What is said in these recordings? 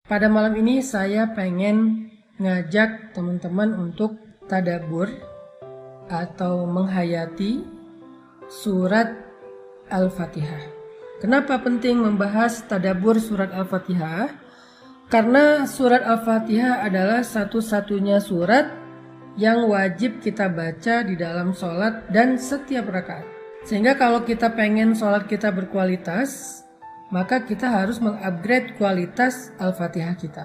Pada malam ini saya pengen ngajak teman-teman untuk tadabbur atau menghayati surat Al-Fatihah. Kenapa penting membahas tadabbur surat Al-Fatihah? Karena surat Al-Fatihah adalah satu-satunya surat yang wajib kita baca di dalam sholat dan setiap rakaat. Sehingga kalau kita pengen sholat kita berkualitas, maka kita harus mengupgrade kualitas Al-Fatihah kita.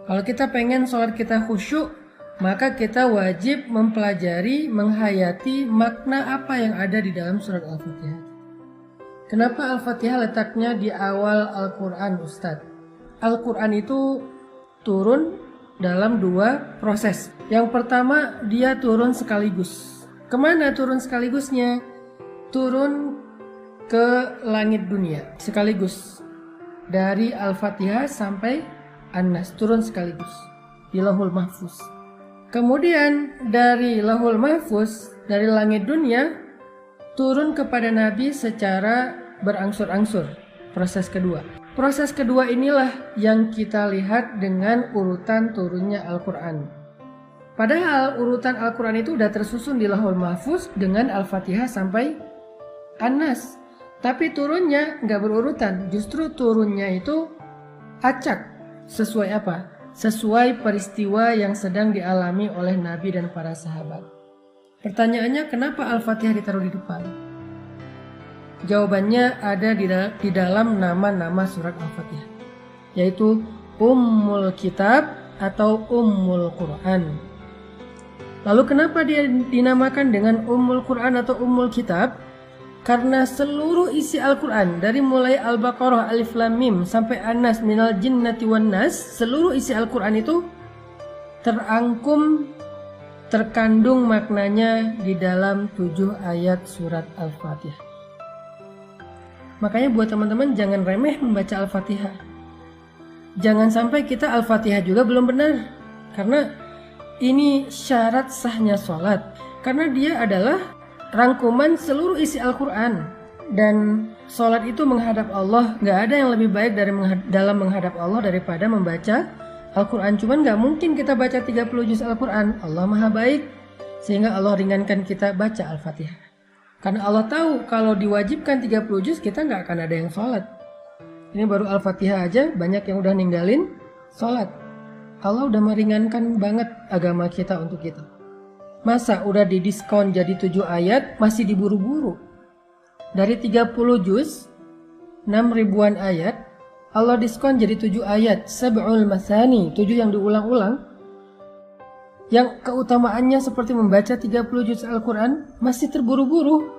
Kalau kita pengen sholat kita khusyuk, maka kita wajib mempelajari, menghayati makna apa yang ada di dalam surat Al-Fatihah. Kenapa Al-Fatihah letaknya di awal Al-Quran, Ustadz? Al-Quran itu turun dalam dua proses. Yang pertama, dia turun sekaligus. Kemana turun sekaligusnya? Turun ke langit dunia sekaligus. Dari Al-Fatihah sampai An-Nas turun sekaligus di Lauhul Mahfuz. Kemudian dari Lauhul Mahfuz, dari langit dunia turun kepada Nabi secara berangsur-angsur. Proses kedua. Proses kedua inilah yang kita lihat dengan urutan turunnya Al-Quran. Padahal urutan Al-Quran itu sudah tersusun di Lauhul Mahfuz dengan Al-Fatihah sampai An-Nas. Tapi turunnya nggak berurutan, justru turunnya itu acak. Sesuai apa? Sesuai peristiwa yang sedang dialami oleh Nabi dan para sahabat. Pertanyaannya, kenapa Al-Fatihah ditaruh di depan? Jawabannya ada di dalam nama-nama surat Al-Fatihah, yaitu Ummul Kitab atau Ummul Quran. Lalu kenapa dia dinamakan dengan Ummul Quran atau Ummul Kitab? Karena seluruh isi Al-Quran dari mulai Al-Baqarah, Alif Lam Mim sampai An-Nas, Minal Jinnati Wan Nas, seluruh isi Al-Quran itu terangkum, terkandung maknanya di dalam 7 ayat surat Al-Fatihah. Makanya buat teman-teman jangan remeh membaca Al-Fatihah. Jangan sampai kita Al-Fatihah juga belum benar. Karena ini syarat sahnya sholat. Karena dia adalah rangkuman seluruh isi Al-Quran. Dan sholat itu menghadap Allah. Gak ada yang lebih baik dalam menghadap Allah daripada membaca Al-Quran. Cuman gak mungkin kita baca 30 juz Al-Quran. Allah maha baik, sehingga Allah ringankan kita baca Al-Fatihah. Karena Allah tahu kalau diwajibkan 30 juz kita gak akan ada yang sholat. Ini baru Al-Fatihah aja banyak yang udah ninggalin sholat. Allah udah meringankan banget agama kita untuk kita. Masa udah didiskon jadi 7 ayat masih diburu-buru? Dari 30 juz 6 ribuan ayat, Allah diskon jadi 7 ayat, sab'ul masani, 7 yang diulang-ulang. Yang keutamaannya seperti membaca 30 juz Al-Quran masih terburu-buru.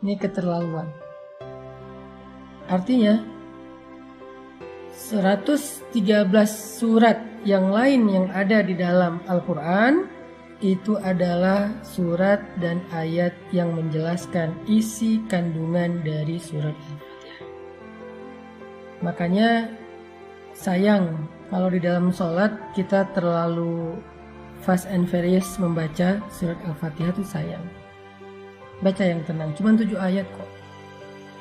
Ini keterlaluan. Artinya 113 surat yang lain yang ada di dalam Al-Quran itu adalah surat dan ayat yang menjelaskan isi kandungan dari surat Al-Fatihah. Makanya sayang kalau di dalam sholat kita terlalu fast and furious membaca surat Al-Fatihah, itu sayang. Baca yang tenang, cuma 7 ayat kok,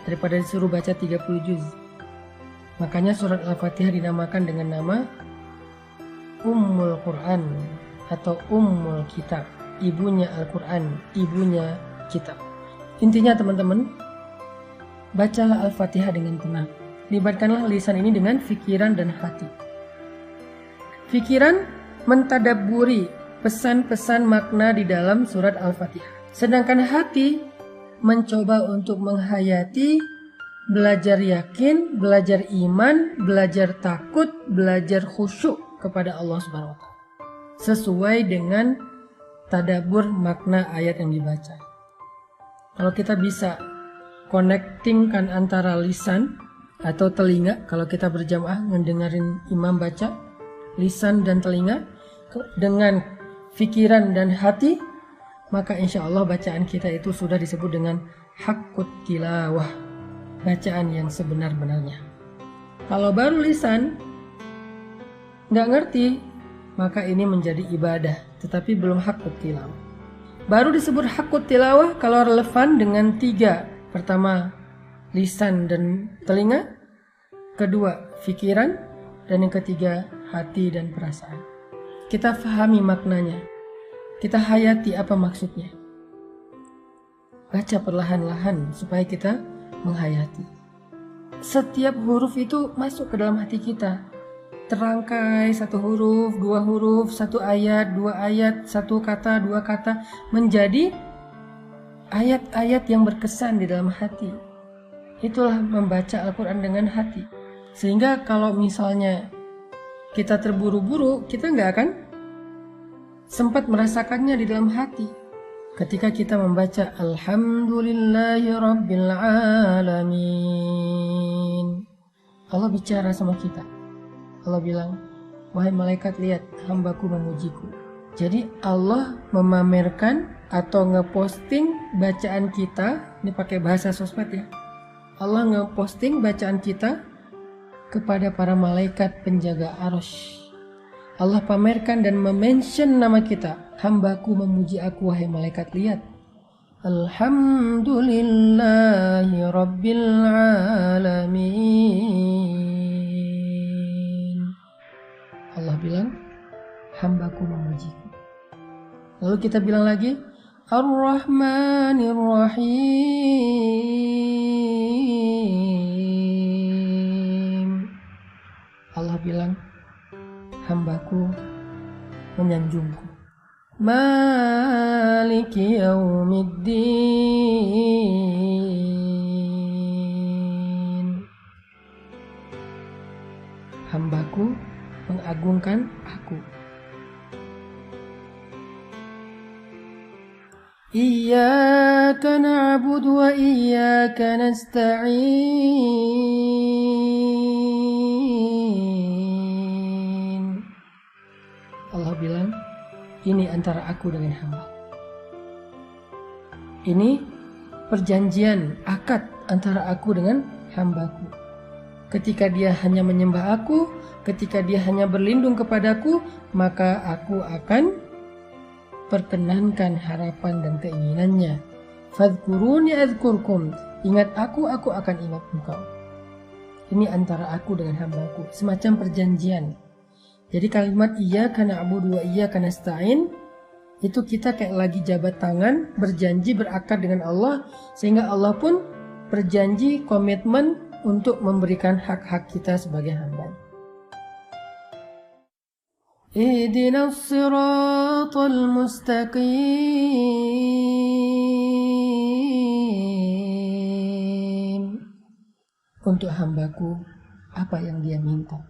daripada disuruh baca 30 juz. Makanya surat Al-Fatihah dinamakan dengan nama Ummul Quran atau Ummul Kitab, ibunya Al-Quran, ibunya kitab. Intinya teman-teman, bacalah Al-Fatihah dengan tenang. Libatkanlah lisan ini dengan fikiran dan hati. Fikiran mentadabburi pesan-pesan makna di dalam surat Al-Fatihah. Sedangkan hati mencoba untuk menghayati, belajar yakin, belajar iman, belajar takut, belajar khusyuk kepada Allah Subhanahu wa Ta'ala, sesuai dengan tadabbur makna ayat yang dibaca. Kalau kita bisa connectingkan antara lisan atau telinga, kalau kita berjamaah mendengarin imam baca, lisan dan telinga dengan fikiran dan hati, maka insya Allah bacaan kita itu sudah disebut dengan haqqut tilawah, bacaan yang sebenar-benarnya. Kalau baru lisan nggak ngerti, maka ini menjadi ibadah, tetapi belum haqqut tilawah. Baru disebut haqqut tilawah kalau relevan dengan 3. Pertama, lisan dan telinga. Kedua, pikiran, dan yang ketiga hati dan perasaan. Kita fahami maknanya, kita hayati apa maksudnya. Baca perlahan-lahan supaya kita menghayati. Setiap huruf itu masuk ke dalam hati kita. Terangkai satu huruf, dua huruf, satu ayat, dua ayat, satu kata, dua kata, menjadi ayat-ayat yang berkesan di dalam hati. Itulah membaca Al-Quran dengan hati. Sehingga kalau misalnya kita terburu-buru, kita nggak akan sempat merasakannya di dalam hati. Ketika kita membaca Alhamdulillahi Rabbil Alamin, Allah bicara sama kita. Allah bilang, wahai malaikat, lihat hambaku memujiku. Jadi Allah memamerkan atau ngeposting bacaan kita, ini pakai bahasa sosmed ya. Allah ngeposting bacaan kita kepada para malaikat penjaga arsy. Allah pamerkan dan memention nama kita. Hambaku memuji aku, wahai malaikat, lihat. Alhamdulillahi Rabbil Alamin. Allah bilang, hambaku memujiku. Lalu kita bilang lagi, Ar-Rahmanir Rahim. Allah bilang, hambaku menyanjungku. Maliki yaumiddin. Hambaku mengagungkan aku. Iyyaka na'budu wa iyyaka nasta'in. Allah bilang, ini antara aku dengan hamba. Ini perjanjian, akad antara aku dengan hambaku. Ketika dia hanya menyembah aku, ketika dia hanya berlindung kepadaku, maka aku akan perkenankan harapan dan keinginannya. Fadhkuruni adzkurkum. Ingat aku akan ingat engkau. Ini antara aku dengan hambaku, semacam perjanjian. Jadi kalimat iyyaka na'budu wa iyyaka nasta'in itu kita kayak lagi jabat tangan, berjanji, berakad dengan Allah, sehingga Allah pun berjanji, komitmen untuk memberikan hak-hak kita sebagai hamba. Ihdinas siratal mustaqim. Untuk hambaku, apa yang dia minta.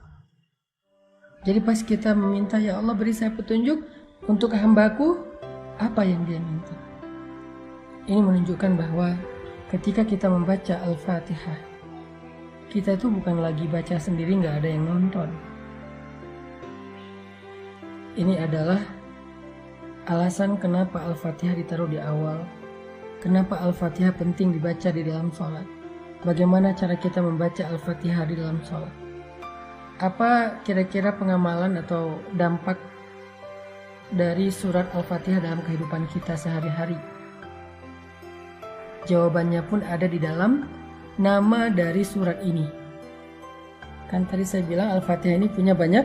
Jadi pas kita meminta, ya Allah beri saya petunjuk untuk hambaku, apa yang dia minta. Ini menunjukkan bahwa ketika kita membaca Al-Fatihah, kita itu bukan lagi baca sendiri, nggak ada yang nonton. Ini adalah alasan kenapa Al-Fatihah ditaruh di awal. Kenapa Al-Fatihah penting dibaca di dalam sholat. Bagaimana cara kita membaca Al-Fatihah di dalam sholat. Apa kira-kira pengamalan atau dampak dari surat Al-Fatihah dalam kehidupan kita sehari-hari? Jawabannya pun ada di dalam nama dari surat ini. Kan tadi saya bilang Al-Fatihah ini punya banyak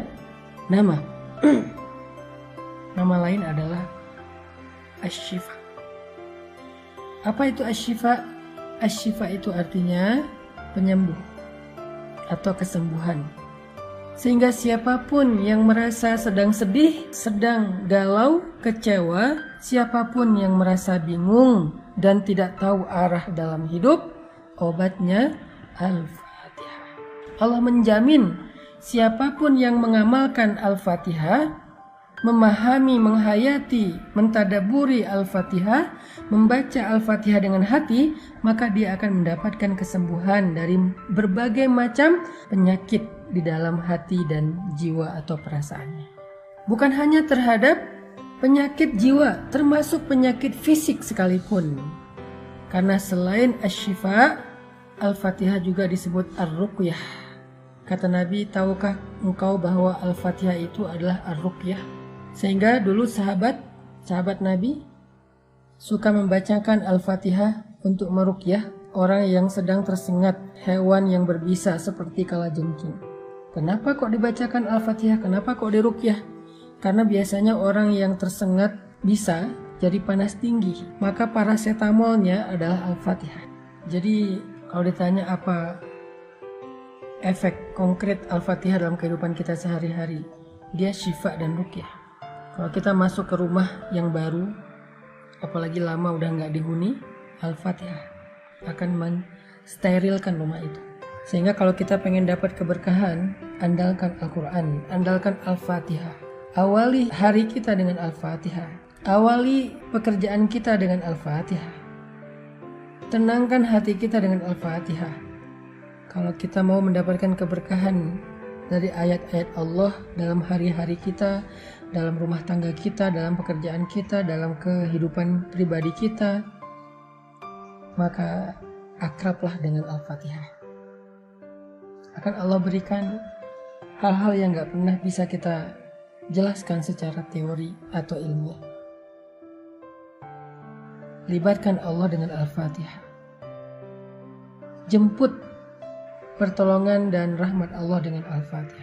nama. Nama lain adalah Asy-Syifa. Apa itu Asy-Syifa? Asy-Syifa itu artinya penyembuh atau kesembuhan. Sehingga siapapun yang merasa sedang sedih, sedang galau, kecewa, siapapun yang merasa bingung dan tidak tahu arah dalam hidup, obatnya Al-Fatihah. Allah menjamin siapapun yang mengamalkan Al-Fatihah, memahami, menghayati, mentadaburi Al-Fatihah, membaca Al-Fatihah dengan hati, maka dia akan mendapatkan kesembuhan dari berbagai macam penyakit di dalam hati dan jiwa atau perasaannya. Bukan hanya terhadap penyakit jiwa, termasuk penyakit fisik sekalipun. Karena selain Asy-Syifa, Al-Fatihah juga disebut Ar-Ruqyah. Kata Nabi, tahukah engkau bahwa Al-Fatihah itu adalah Ar-Ruqyah? Sehingga dulu sahabat Nabi suka membacakan Al-Fatihah untuk meruqyah orang yang sedang tersengat hewan yang berbisa seperti kalajengking. Kenapa kok dibacakan Al-Fatihah? Kenapa kok diruqyah? Karena biasanya orang yang tersengat bisa jadi panas tinggi, maka paracetamolnya adalah Al-Fatihah. Jadi kalau ditanya apa efek konkret Al-Fatihah dalam kehidupan kita sehari-hari, dia syifa dan ruqyah. Kalau kita masuk ke rumah yang baru, apalagi lama udah nggak dihuni, Al-Fatihah akan mensterilkan rumah itu. Sehingga kalau kita pengen dapat keberkahan, andalkan Al-Quran, andalkan Al-Fatihah. Awali hari kita dengan Al-Fatihah. Awali pekerjaan kita dengan Al-Fatihah. Tenangkan hati kita dengan Al-Fatihah. Kalau kita mau mendapatkan keberkahan dari ayat-ayat Allah dalam hari-hari kita, dalam rumah tangga kita, dalam pekerjaan kita, dalam kehidupan pribadi kita, maka akrablah dengan Al-Fatihah. Akan Allah berikan hal-hal yang gak pernah bisa kita jelaskan secara teori atau ilmiah. Libatkan Allah dengan Al-Fatihah. Jemput pertolongan dan rahmat Allah dengan Al-Fatihah.